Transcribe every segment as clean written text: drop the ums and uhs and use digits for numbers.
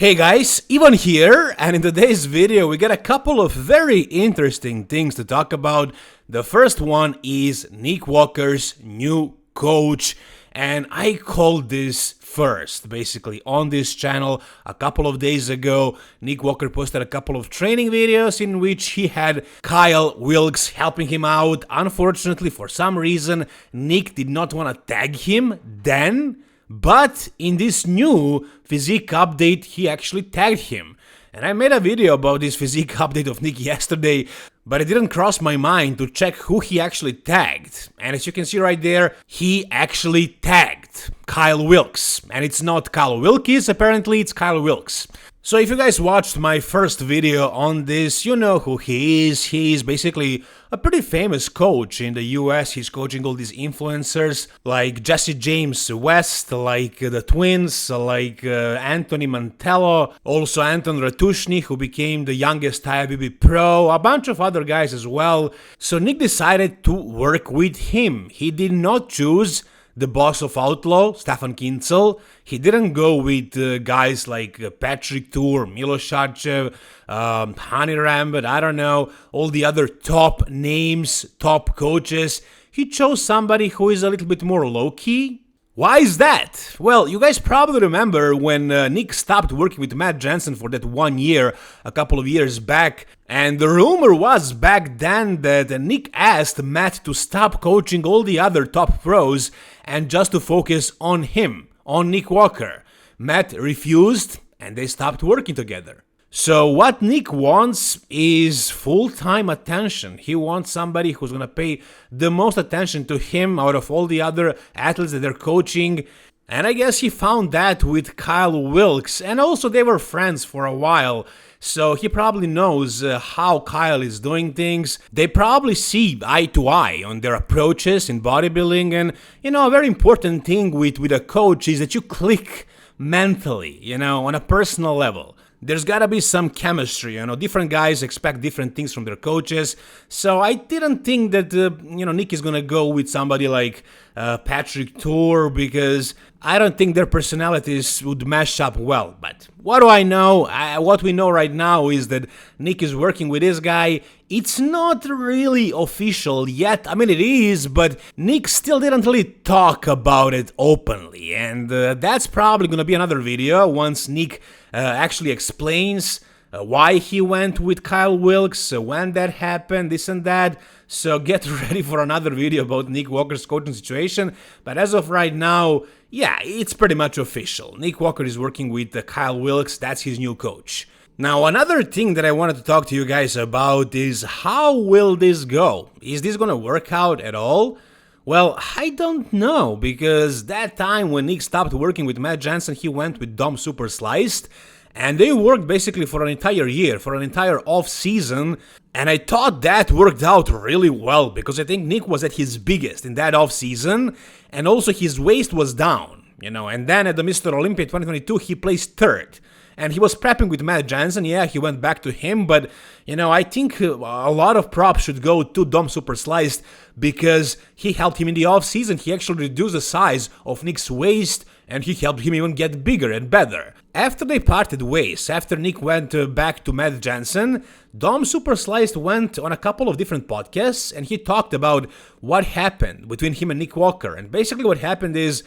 Hey guys, Ivan here, and in today's video we got a couple of very interesting things to talk about. The first one is Nick Walker's new coach, and I called this first, basically, on this channel a couple of days ago. Nick Walker posted a couple of training videos in which he had Kyle Wilkes helping him out. Unfortunately, for some reason, Nick did not want to tag him then. But in this new physique update, he actually tagged him. And I made a video about this physique update of Nick yesterday, but it didn't cross my mind to check who he actually tagged. And as you can see right there, he actually tagged Kyle Wilkes. And it's not Kyle Wilkes, apparently it's Kyle Wilkes. So if you guys watched my first video on this, you know who he is. He is basically a pretty famous coach in the US. He's coaching all these influencers like Jesse James West, like the Twins, like Anthony Mantello, also Anton Ratushny, who became the youngest IFBB pro, a bunch of other guys as well. So Nick decided to work with him. He did not choose the boss of Outlaw, Stefan Kinzel. He didn't go with guys like Patrick Tour, Milos Sarcev, Hani Rambert, I don't know, all the other top names, top coaches. He chose somebody who is a little bit more low-key. Why is that? Well, you guys probably remember when Nick stopped working with Matt Jansen for that 1 year, a couple of years back, and the rumor was back then that Nick asked Matt to stop coaching all the other top pros and just to focus on him, on Nick Walker. Matt refused, and they stopped working together. So what Nick wants is full-time attention. He wants somebody who's going to pay the most attention to him out of all the other athletes that they're coaching. And I guess he found that with Kyle Wilkes. And also they were friends for a while. So he probably knows how Kyle is doing things. They probably see eye to eye on their approaches in bodybuilding. And, you know, a very important thing with a coach is that you click mentally, you know, on a personal level. There's gotta be some chemistry, you know, different guys expect different things from their coaches, so I didn't think that, Nick is gonna go with somebody like Patrick Tour, because I don't think their personalities would mesh up well. But what do I know? What we know right now is that Nick is working with this guy. It's not really official yet. I mean, it is, but Nick still didn't really talk about it openly, and that's probably gonna be another video once Nick actually explains why he went with Kyle Wilkes, when that happened, this and that. So get ready for another video about Nick Walker's coaching situation. But as of right now, yeah, it's pretty much official. Nick Walker is working with Kyle Wilkes. That's his new coach. Now, another thing that I wanted to talk to you guys about is how will this go? Is this gonna work out at all? Well, I don't know, because that time when Nick stopped working with Matt Jansen, he went with Dom Super Sliced, and they worked basically for an entire year, for an entire off-season, and I thought that worked out really well, because I think Nick was at his biggest in that off-season, and also his waist was down, you know, and then at the Mr. Olympia 2022, he placed third. And he was prepping with Matt Jansen. Yeah, he went back to him, but, you know, I think a lot of props should go to Dom Super Sliced, because he helped him in the off-season. He actually reduced the size of Nick's waist, and he helped him even get bigger and better. After they parted ways, after Nick went back to Matt Jansen, Dom Super Sliced went on a couple of different podcasts, and he talked about what happened between him and Nick Walker. And basically what happened is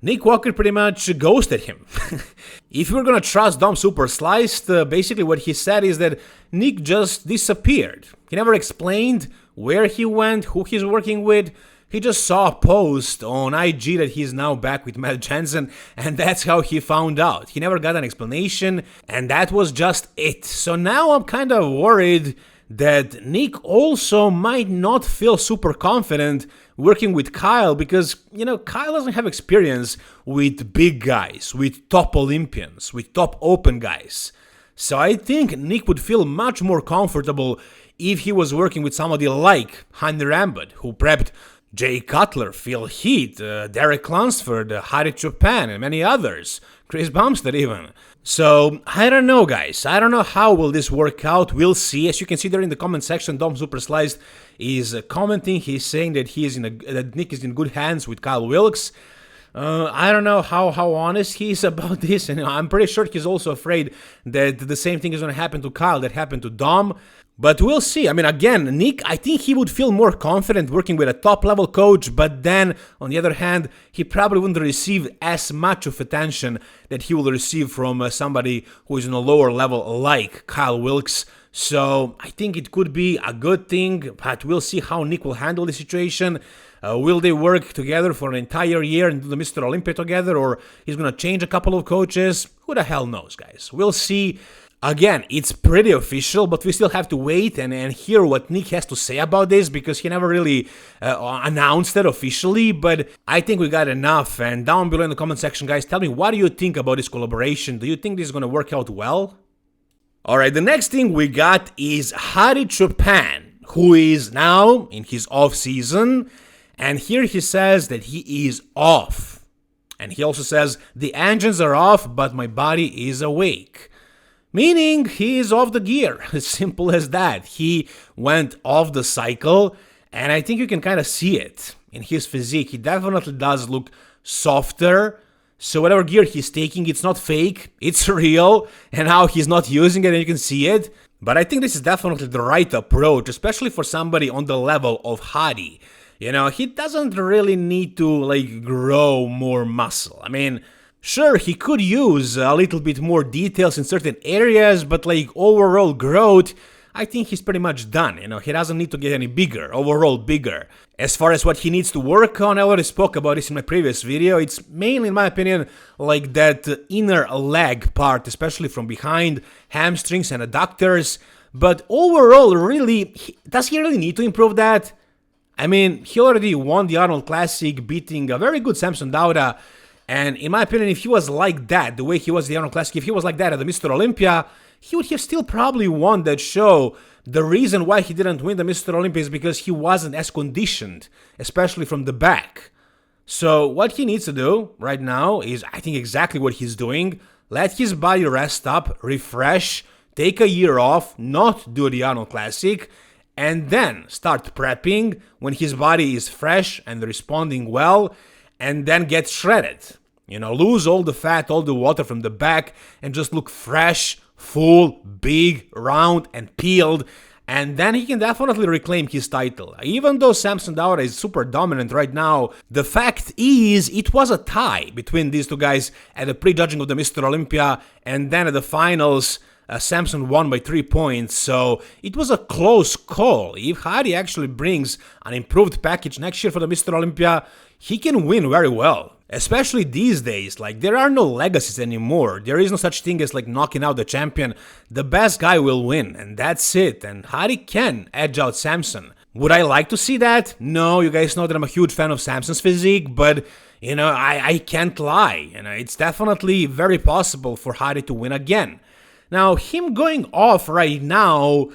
Nick Walker pretty much ghosted him. If we're gonna trust Dom Super Sliced, basically what he said is that Nick just disappeared. He never explained where he went, who he's working with. He just saw a post on IG that he's now back with Matt Jansen, and that's how he found out. He never got an explanation, and that was just it. So now I'm kind of worried that Nick also might not feel super confident working with Kyle, because, you know, Kyle doesn't have experience with big guys, with top Olympians, with top open guys. So I think Nick would feel much more comfortable if he was working with somebody like Hani Rambert, who prepped Jay Cutler, Phil Heath, Derek Lunsford, Hadi Choopan, and many others, Chris Bumstead even. So, I don't know, guys. I don't know how will this work out. We'll see. As you can see there in the comment section, Dom Super Sliced is commenting. He's saying that that Nick is in good hands with Kyle Wilkes. I don't know how honest he is about this, and I'm pretty sure he's also afraid that the same thing is going to happen to Kyle that happened to Dom. But we'll see. I mean, again, Nick, I think he would feel more confident working with a top-level coach, but then, on the other hand, he probably wouldn't receive as much of attention that he will receive from somebody who is on a lower level like Kyle Wilkes. So I think it could be a good thing, but we'll see how Nick will handle the situation. Will they work together for an entire year and do the Mr. Olympia together, or he's going to change a couple of coaches? Who the hell knows, guys? We'll see. Again, it's pretty official, but we still have to wait and hear what Nick has to say about this, because he never really announced it officially, but I think we got enough. And down below in the comment section, guys, tell me, what do you think about this collaboration? Do you think this is going to work out well? Alright, the next thing we got is Hadi Choopan, who is now in his off-season, and here he says that he is off. And he also says, the engines are off, but my body is awake. Meaning, he is off the gear, as simple as that. He went off the cycle, and I think you can kind of see it in his physique. He definitely does look softer, so whatever gear he's taking, it's not fake, it's real, and how he's not using it, and you can see it. But I think this is definitely the right approach, especially for somebody on the level of Hadi. You know, he doesn't really need to, grow more muscle. I mean, sure, he could use a little bit more details in certain areas, but overall growth, I think he's pretty much done. You know, he doesn't need to get any bigger, overall bigger. As far as what he needs to work on, I already spoke about this in my previous video. It's mainly, in my opinion, that inner leg part, especially from behind, hamstrings and adductors. But overall, really, does he really need to improve that? I mean, he already won the Arnold Classic, beating a very good Samson Dauda. And in my opinion, if he was like that, the way he was the Arnold Classic, if he was like that at the Mr. Olympia, he would have still probably won that show. The reason why he didn't win the Mr. Olympia is because he wasn't as conditioned, especially from the back. So what he needs to do right now is, I think, exactly what he's doing. Let his body rest up, refresh, take a year off, not do the Arnold Classic, and then start prepping when his body is fresh and responding well, and then get shredded. You know, lose all the fat, all the water from the back, and just look fresh, full, big, round, and peeled. And then he can definitely reclaim his title. Even though Samson Dauda is super dominant right now, the fact is it was a tie between these two guys at the prejudging of the Mr. Olympia, and then at the finals, Samson won by 3 points, so it was a close call. If Hadi actually brings an improved package next year for the Mr. Olympia, he can win very well. Especially these days, there are no legacies anymore. There is no such thing as knocking out the champion. The best guy will win, and that's it. And Hadi can edge out Samson. Would I like to see that? No, you guys know that I'm a huge fan of Samson's physique, but I can't lie. It's definitely very possible for Hadi to win again. Now, him going off right now,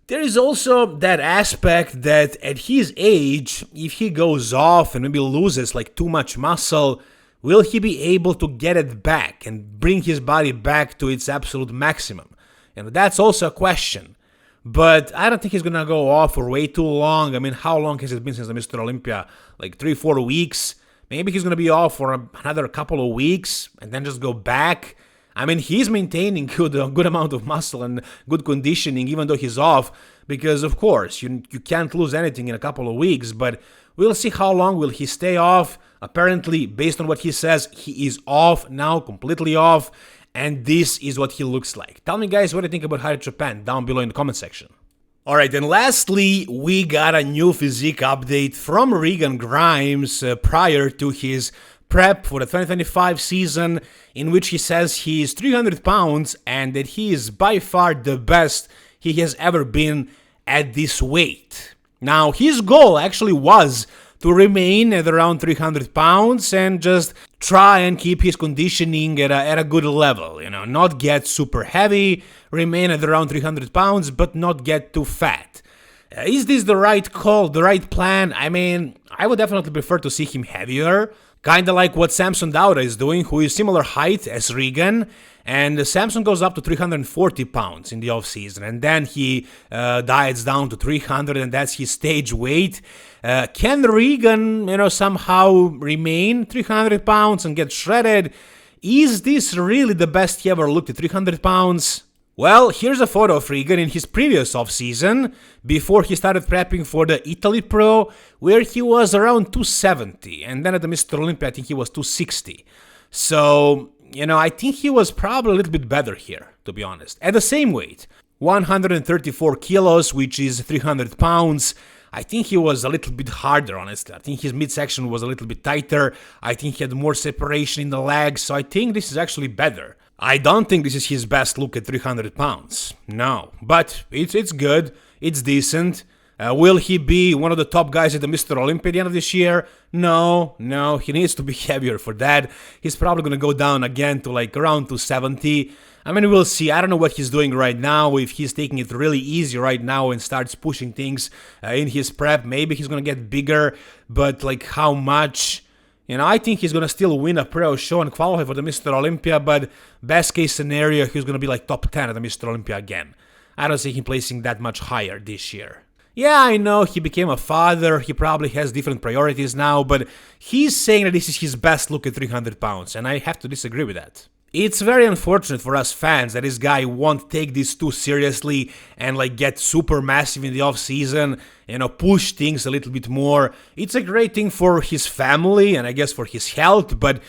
there is also that aspect that at his age, if he goes off and maybe loses too much muscle, will he be able to get it back and bring his body back to its absolute maximum? That's also a question. But I don't think he's gonna go off for way too long. I mean, how long has it been since the Mr. Olympia? 3-4 weeks? Maybe he's gonna be off for another couple of weeks and then just go back. I mean, he's maintaining a good amount of muscle and good conditioning even though he's off, because of course, you can't lose anything in a couple of weeks, but we'll see how long will he stay off. Apparently, based on what he says, he is off now, completely off, and this is what he looks like. Tell me, guys, what do you think about Hadi Choopan down below in the comment section. Alright, and lastly, we got a new physique update from Regan Grimes prior to his prep for the 2025 season, in which he says he is 300 pounds and that he is by far the best he has ever been at this weight. Now, his goal actually was to remain at around 300 pounds and just try and keep his conditioning at a good level, not get super heavy, remain at around 300 pounds, but not get too fat. Is this the right call, the right plan? I mean, I would definitely prefer to see him heavier, Kinda like what Samson Dauda is doing, who is similar height as Regan. And Samson goes up to 340 pounds in the off-season, and then he diets down to 300, and that's his stage weight. Can Regan, somehow remain 300 pounds and get shredded? Is this really the best he ever looked at 300 pounds? Well, here's a photo of Regan in his previous off-season, before he started prepping for the Italy Pro, where he was around 270, and then at the Mr. Olympia I think he was 260. So, I think he was probably a little bit better here, to be honest. At the same weight, 134 kilos, which is 300 pounds. I think he was a little bit harder, honestly. I think his midsection was a little bit tighter. I think he had more separation in the legs, so I think this is actually better. I don't think this is his best look at 300 pounds. No, but it's good. It's decent. Will he be one of the top guys at the Mr. Olympia at the end of this year? No, he needs to be heavier for that. He's probably going to go down again to like around 270. I mean, we'll see. I don't know what he's doing right now. If he's taking it really easy right now and starts pushing things in his prep, maybe he's going to get bigger, but like how much? I think he's going to still win a pro show and qualify for the Mr. Olympia, but best case scenario, he's going to be like top 10 at the Mr. Olympia again. I don't see him placing that much higher this year. Yeah, I know, he became a father, he probably has different priorities now, but he's saying that this is his best look at 300 pounds, and I have to disagree with that. It's very unfortunate for us fans that this guy won't take this too seriously and like get super massive in the off season, push things a little bit more. It's a great thing for his family and I guess for his health, but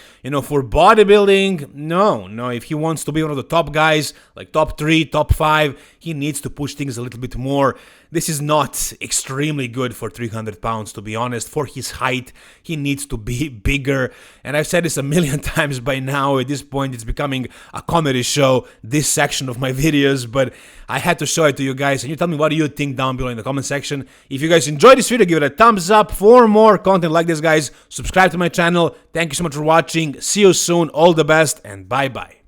for bodybuilding, no, if he wants to be one of the top guys, like top 3, top 5, he needs to push things a little bit more. This is not extremely good for 300 pounds, to be honest. For his height, he needs to be bigger. And I've said this a million times by now. At this point, it's becoming a comedy show, this section of my videos. But I had to show it to you guys. And you tell me what do you think down below in the comment section. If you guys enjoyed this video, give it a thumbs up. For more content like this, guys, subscribe to my channel. Thank you so much for watching. See you soon. All the best and bye-bye.